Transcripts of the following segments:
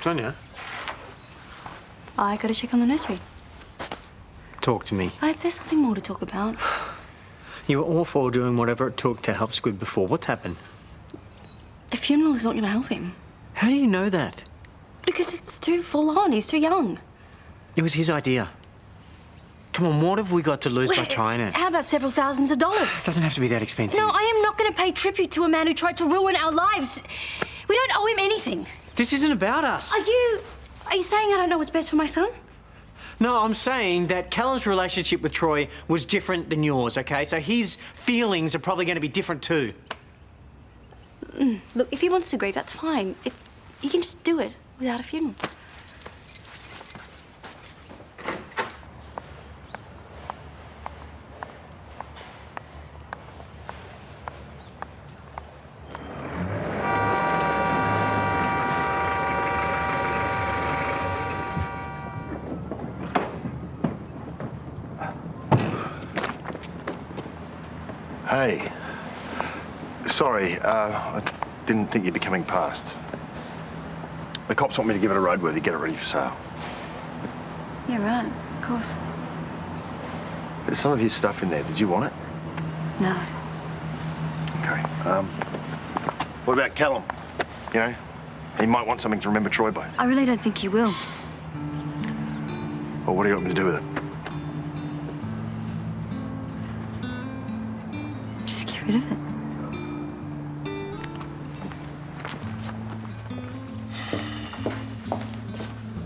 Sonya? I got to check on the nursery. Talk to me. There's nothing more to talk about. You were all for doing whatever it took to help Squid before. What's happened? A funeral is not going to help him. How do you know that? Because it's too full on. He's too young. It was his idea. Come on, what have we got to lose by trying it? How about several thousands of dollars? It doesn't have to be that expensive. No, I am not going to pay tribute to a man who tried to ruin our lives. We don't owe him anything. This isn't about us. Are you saying I don't know what's best for my son? No, I'm saying that Callum's relationship with Troy was different than yours, okay? So his feelings are probably going to be different too. Look, if he wants to grieve, that's fine. He can just do it without a funeral. Hey. Sorry, I didn't think you'd be coming past. The cops want me to give it a roadworthy, get it ready for sale. Yeah, right. Of course. There's some of his stuff in there. Did you want it? No. Okay. What about Callum? You know, he might want something to remember Troy by. I really don't think he will. Well, what do you want me to do with it? Just get rid of it.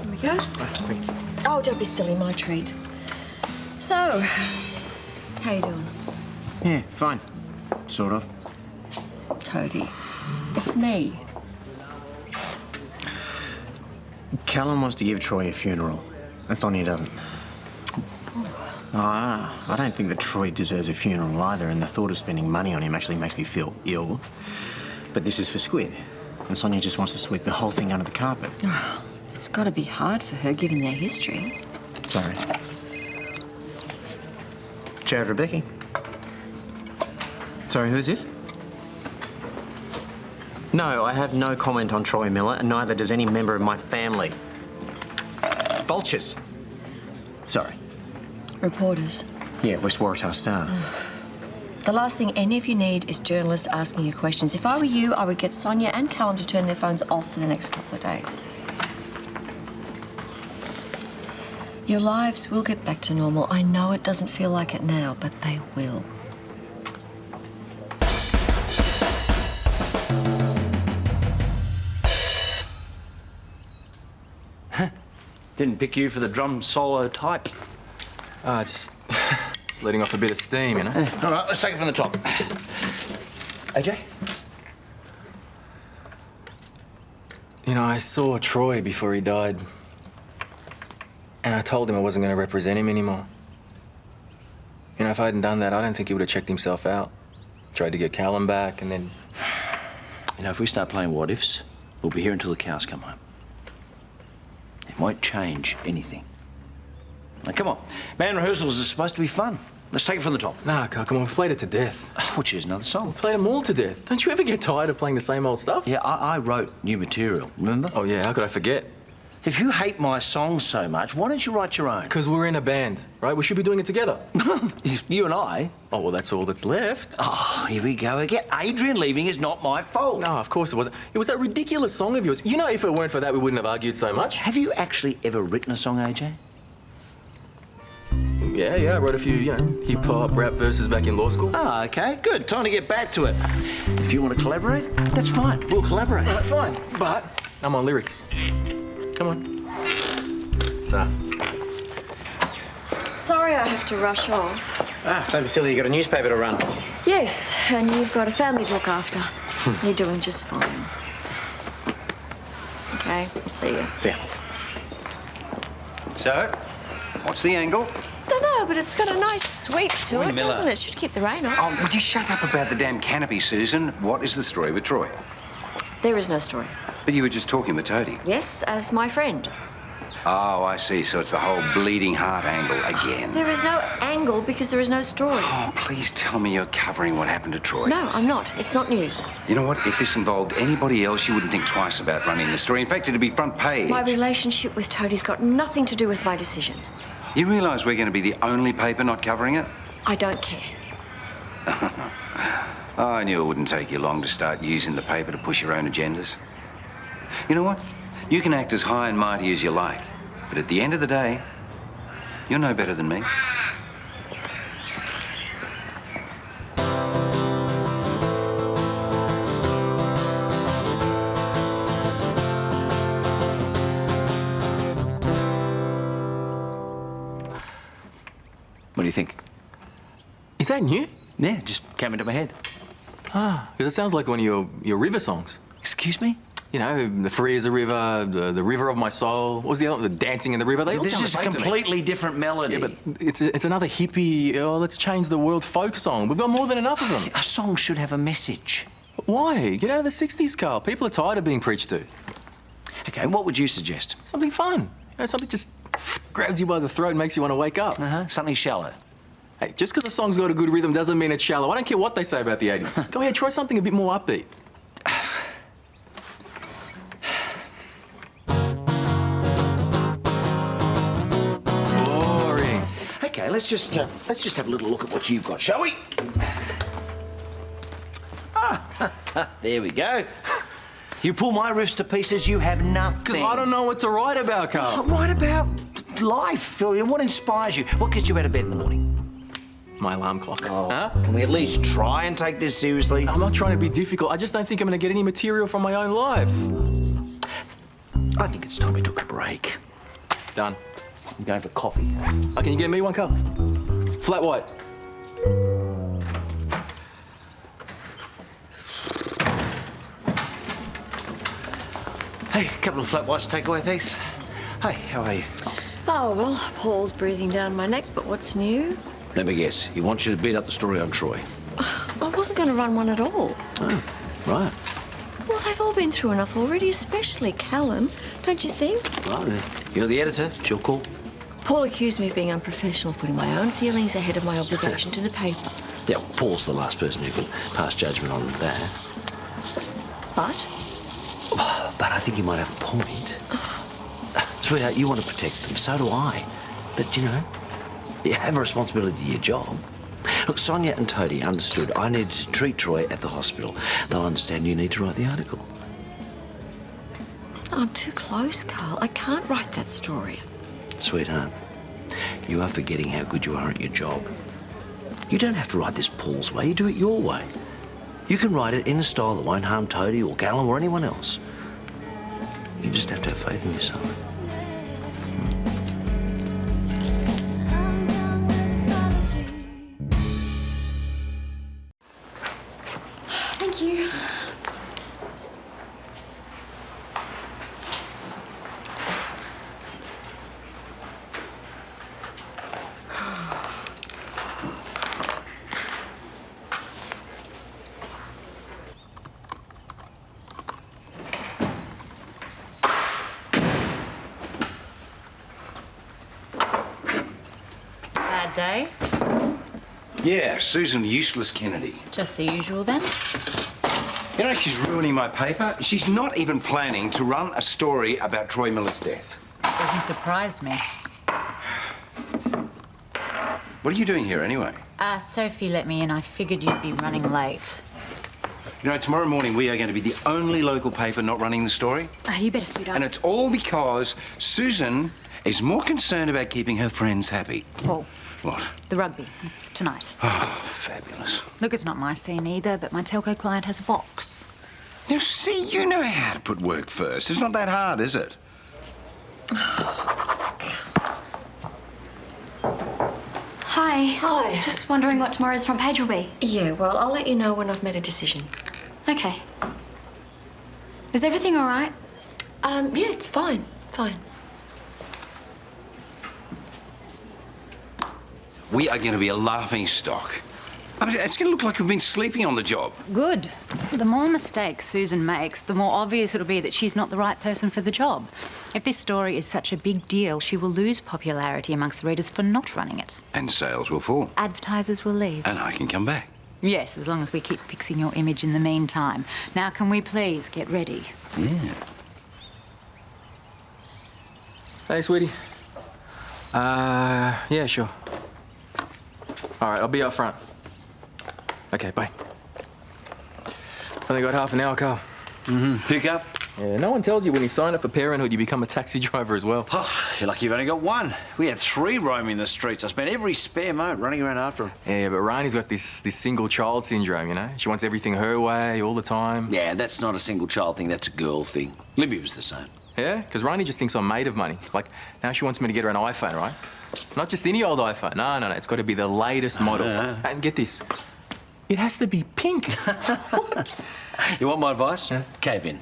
Here we go. Oh, don't be silly, my treat. So, how you doing? Yeah, fine. Sort of. Toadie, it's me. Callum wants to give Troy a funeral. And Sonya doesn't. I don't think that Troy deserves a funeral either, and the thought of spending money on him actually makes me feel ill. But this is for Squid, and Sonya just wants to sweep the whole thing under the carpet. It's got to be hard for her, given their history. Sorry. Jade, Rebecchi. Sorry, who is this? No, I have no comment on Troy Miller, and neither does any member of my family. Vultures. Sorry. Reporters. Yeah, West Waratah Star. The last thing any of you need is journalists asking you questions. If I were you, I would get Sonya and Callum to turn their phones off for the next couple of days. Your lives will get back to normal. I know it doesn't feel like it now, but they will. Didn't pick you for the drum solo type. Just letting off a bit of steam, you know? All right, let's take it from the top. AJ? You know, I saw Troy before he died. And I told him I wasn't going to represent him anymore. You know, if I hadn't done that, I don't think he would have checked himself out. Tried to get Callum back, and then... You know, if we start playing what-ifs, we'll be here until the cows come home. It won't change anything. Now, come on. Band rehearsals are supposed to be fun. Let's take it from the top. Nah, Carl, come on, we've played it to death. We'll choose another song. We've played them all to death. Don't you ever get tired of playing the same old stuff? Yeah, I wrote new material, remember? Oh, yeah, how could I forget? If you hate my songs so much, why don't you write your own? Because we're in a band, right? We should be doing it together. You and I? Oh, well, that's all that's left. Oh, here we go again. Adrian leaving is not my fault. No, of course it wasn't. It was that ridiculous song of yours. You know, if it weren't for that, we wouldn't have argued so much. Have you actually ever written a song, AJ? Yeah, I wrote a few, you know, hip-hop, rap verses back in law school. Oh, OK, good. Time to get back to it. If you want to collaborate, that's fine. We'll collaborate. All right, fine. But I'm on lyrics. Come on. So. Sorry I have to rush off. Don't be silly, you've got a newspaper to run. Yes, and you've got a family to look after. You're doing just fine. Okay, I'll see you. Yeah. So, what's the angle? Don't know, but it's got a nice sweep to it, doesn't it? Should keep the rain off. Oh, would you shut up about the damn canopy, Susan? What is the story with Troy? There is no story. But you were just talking with Toadie. Yes, as my friend. Oh, I see. So it's the whole bleeding heart angle again. There is no angle because there is no story. Oh, please tell me you're covering what happened to Troy. No, I'm not. It's not news. You know what? If this involved anybody else, you wouldn't think twice about running the story. In fact, it'd be front page. My relationship with Toadie's got nothing to do with my decision. You realise we're going to be the only paper not covering it? I don't care. Oh, I knew it wouldn't take you long to start using the paper to push your own agendas. You know what? You can act as high and mighty as you like, but at the end of the day, you're no better than me. What do you think? Is that new? Yeah, just came into my head. Ah, because it sounds like one of your river songs. Excuse me? You know, the free as a river, the river of my soul. What was the other one? The dancing in the river. They all This sound is the a same to me. completely different melody. Yeah, but it's another hippie, oh, let's change the world folk song. We've got more than enough of them. A song should have a message. Why? Get out of the 60s, Karl. People are tired of being preached to. Okay, what would you suggest? Something fun. You know, something just grabs you by the throat and makes you want to wake up. Something shallow. Hey, just because a song's got a good rhythm doesn't mean it's shallow. I don't care what they say about the 80s. Go ahead, try something a bit more upbeat. Boring. Okay, let's just have a little look at what you've got, shall we? There we go. You pull my riffs to pieces, you have nothing. Because I don't know what to write about, Karl. Write about life. What inspires you? What gets you out of bed in the morning? My alarm clock. Oh, Huh? Can we at least try and take this seriously? I'm not trying to be difficult. I just don't think I'm going to get any material from my own life. I think it's time we took a break. Done. I'm going for coffee. Oh, can you get me one, Karl? Flat white. Hey, a couple of flat whites takeaway, thanks. Hey, how are you? Oh, well, Paul's breathing down my neck, but what's new? Let me guess. He wants you to beat up the story on Troy. I wasn't going to run one at all. Oh, right. Well, they've all been through enough already, especially Callum, don't you think? Well, you're the editor. It's your call. Paul accused me of being unprofessional, putting my own feelings ahead of my obligation to the paper. Yeah, well, Paul's the last person who can pass judgment on that. But But I think he might have a point. Sweetheart, you want to protect them. So do I. But, you know, you have a responsibility to your job. Look, Sonya and Toadie understood I needed to treat Troy at the hospital. They'll understand you need to write the article. I'm too close, Karl. I can't write that story. Sweetheart, you are forgetting how good you are at your job. You don't have to write this Paul's way. You do it your way. You can write it in a style that won't harm Toadie or Callum or anyone else. You just have to have faith in yourself. Thank you. Bad day? Yeah, Susan Useless Kennedy. Just the usual then? You know, she's ruining my paper. She's not even planning to run a story about Troy Miller's death. Doesn't surprise me. What are you doing here anyway? Sophie let me in. I figured you'd be running late. You know, tomorrow morning we are going to be the only local paper not running the story. You better suit up. And it's all because Susan is more concerned about keeping her friends happy. Paul, What? the rugby. It's tonight. Oh, fabulous. Look, it's not my scene either, but my telco client has a box. Now, see, you know how to put work first. It's not that hard, is it? Hi. Hi. Just wondering what tomorrow's front page will be. Yeah, well, I'll let you know when I've made a decision. Okay. Is everything all right? Yeah, it's fine. Fine. We are going to be a laughing stock. I mean, it's going to look like we've been sleeping on the job. Good. The more mistakes Susan makes, the more obvious it'll be that she's not the right person for the job. If this story is such a big deal, she will lose popularity amongst the readers for not running it. And sales will fall. Advertisers will leave. And I can come back. Yes, as long as we keep fixing your image in the meantime. Now, can we please get ready? Yeah. Hey, sweetie. Yeah, sure. All right, I'll be up front. Okay, bye. Only got half an hour, Carl. Pick up. Yeah, no one tells you when you sign up for parenthood, you become a taxi driver as well. Oh, you're lucky you've only got one. We had 3 roaming the streets. I spent every spare moment running around after them. Yeah, but Rainie's got this single child syndrome, you know? She wants everything her way all the time. Yeah, that's not a single child thing. That's a girl thing. Libby was the same. Yeah? Because Rainie just thinks I'm made of money. Like, now she wants me to get her an iPhone, right? Not just any old iPhone. No. It's got to be the latest model. And get this. It has to be pink. What? You want my advice? Yeah. Cave in.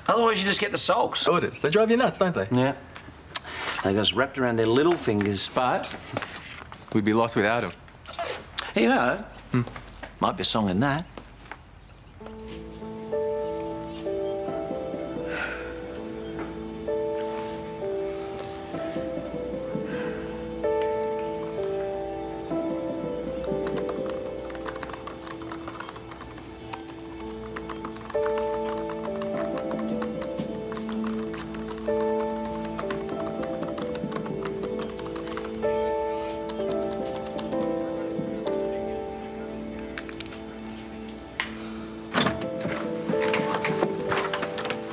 Otherwise, you just get the sulks. So it is. They drive you nuts, don't they? Yeah. They got us wrapped around their little fingers. But we'd be lost without them. You know, might be a song in that.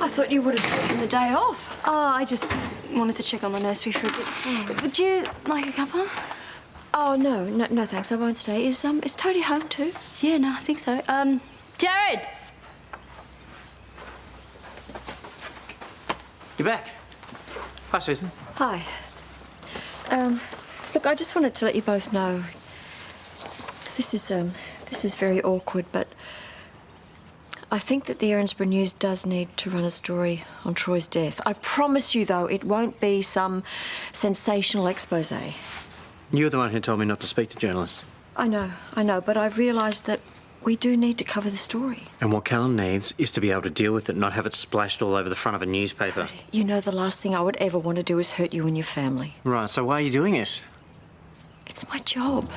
I thought you would have taken the day off. Oh, I just wanted to check on the nursery for a bit. Would you like a cuppa? Oh, no, thanks. I won't stay. Is Toadie home too? Yeah, no, I think so. Jared! You're back. Hi, Susan. Hi. Look, I just wanted to let you both know this is very awkward, but I think that the Erinsborough News does need to run a story on Troy's death. I promise you, though, it won't be some sensational expose. You're the one who told me not to speak to journalists. I know, but I've realised that we do need to cover the story. And what Callum needs is to be able to deal with it, not have it splashed all over the front of a newspaper. You know, the last thing I would ever want to do is hurt you and your family. Right, so why are you doing this? It's my job.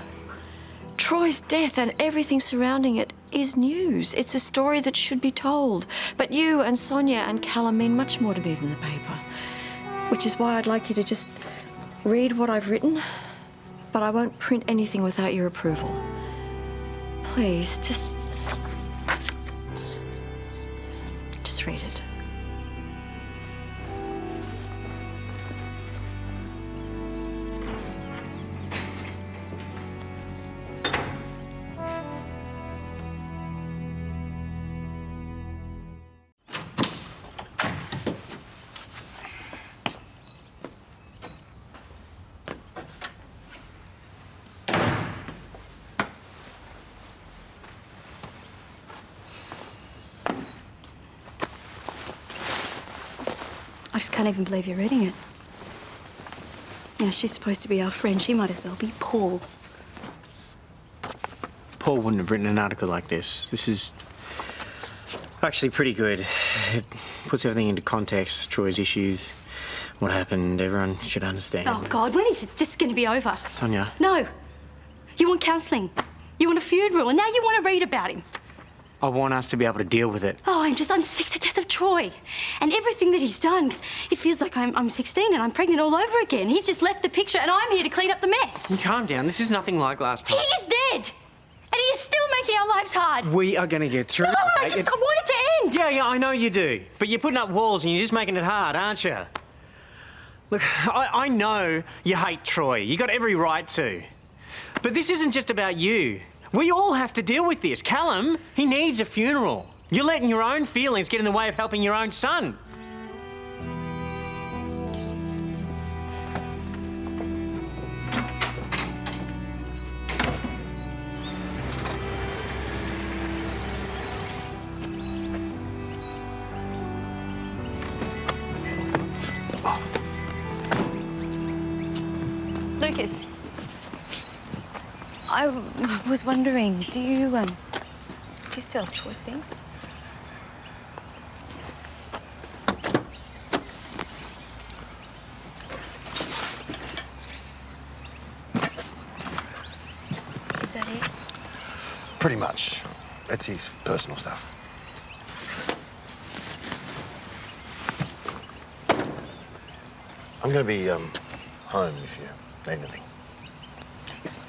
Troy's death and everything surrounding it is news. It's a story that should be told. But you and Sonya and Callum mean much more to me than the paper. Which is why I'd like you to just read what I've written, but I won't print anything without your approval. Please, just read it. I just can't even believe you're reading it. You know, she's supposed to be our friend. She might as well be Paul. Paul wouldn't have written an article like this. This is actually pretty good. It puts everything into context, Troy's issues, what happened. Everyone should understand. Oh, God, when is it just going to be over? Sonya. No. You want counselling. You want a funeral, and now you want to read about him. I want us to be able to deal with it. Oh, I'm sick to death of Troy and everything that he's done. It feels like I'm 16 and I'm pregnant all over again. He's just left the picture and I'm here to clean up the mess. You calm down. This is nothing like last He time. is dead. And he is still making our lives hard. We are going to get through No, it. I want it to end. Yeah, I know you do. But you're putting up walls and you're just making it hard, aren't you? Look, I know you hate Troy. You got every right to. But this isn't just about you. We all have to deal with this. Callum, he needs a funeral. You're letting your own feelings get in the way of helping your own son. Lucas, I was wondering, do you still have Troy's things? Pretty much. That's his personal stuff. I'm going to be home if you need anything. Thanks.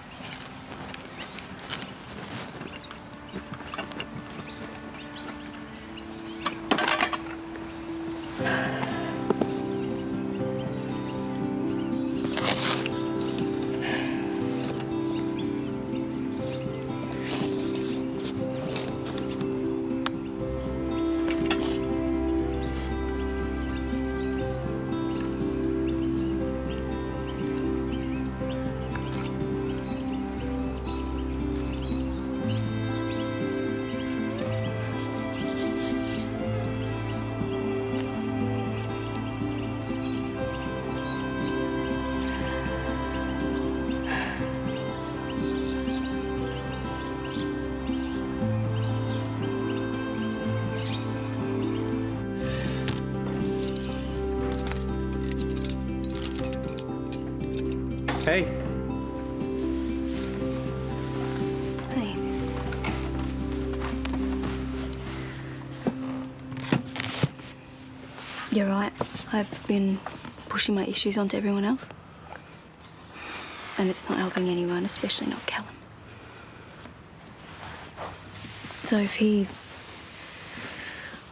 Hey. Hey. You're right. I've been pushing my issues onto everyone else. And it's not helping anyone, especially not Callum. So if he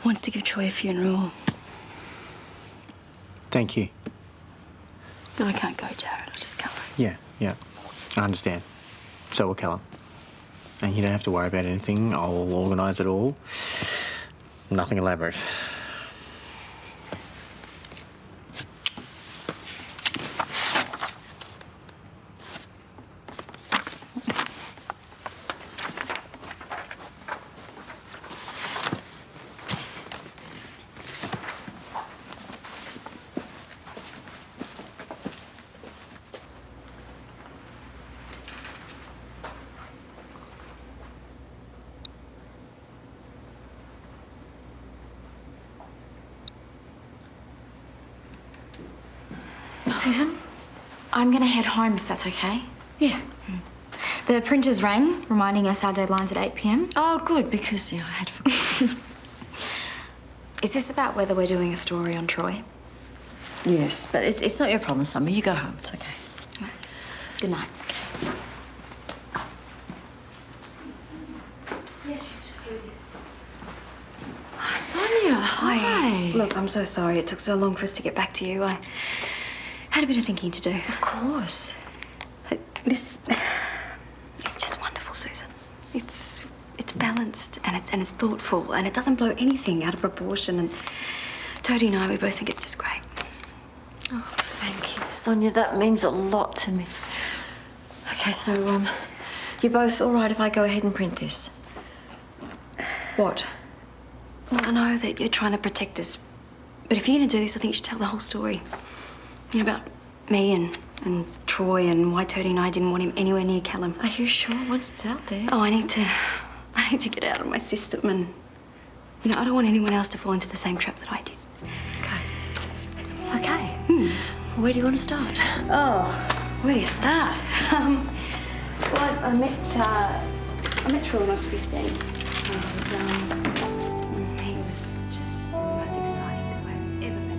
wants to give Troy a funeral... Thank you. But I can't go, Jared. I just can't. Yeah. I understand. So will Callum. And you don't have to worry about anything. I'll organise it all. Nothing elaborate. Susan, I'm going to head home if that's okay. Yeah. The printers rang, reminding us our deadline's at 8 p.m. Oh, good, because I had forgotten. Is this about whether we're doing a story on Troy? Yes, but it's not your problem, Summer. You go home. It's okay. Right. Good night. Oh, Sonya, hi. Look, I'm so sorry it took so long for us to get back to you. I had a bit of thinking to do. Of course. But this... It's just wonderful, Susan. It's balanced and it's thoughtful and it doesn't blow anything out of proportion. And Toadie and I, we both think it's just great. Oh, thank you, Sonya. That means a lot to me. Okay, so, you're both all right if I go ahead and print this? What? Well, I know that you're trying to protect us, but if you're going to do this, I think you should tell the whole story. You know, about me and Troy and why Toadie and I didn't want him anywhere near Callum. Are you sure once it's out there? Oh, I need to get it out of my system and, you know, I don't want anyone else to fall into the same trap that I did. Okay. Where do you want to start? Oh, where do you start? Well, I met Troy when I was 15. And, he was just the most exciting guy I've ever met.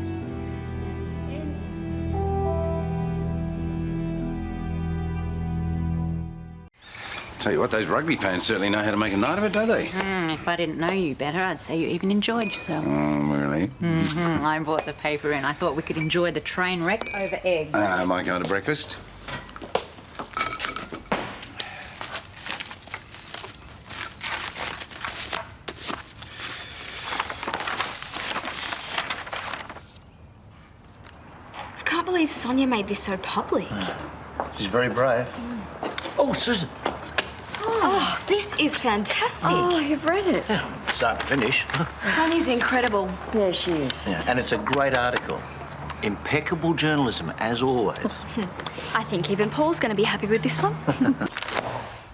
Tell you what, those rugby fans certainly know how to make a night of it, don't they? If I didn't know you better, I'd say you even enjoyed yourself. Really? I brought the paper in. I thought we could enjoy the train wreck over eggs. My kind of breakfast. I can't believe Sonya made this so public. She's very brave. Oh, Susan. Oh, this is fantastic. Oh, you've read it. Start to finish. Sonya's incredible. Yeah, she is. Yeah. And it's a great article. Impeccable journalism, as always. I think even Paul's going to be happy with this one.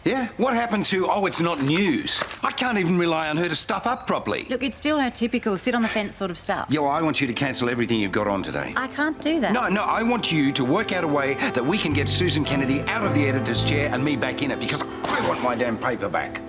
Yeah? What happened to, oh, it's not news? I can't even rely on her to stuff up properly. Look, it's still our typical sit on the fence sort of stuff. Yeah, well, I want you to cancel everything you've got on today. I can't do that. No, I want you to work out a way that we can get Susan Kennedy out of the editor's chair and me back in it because I want my damn paper back.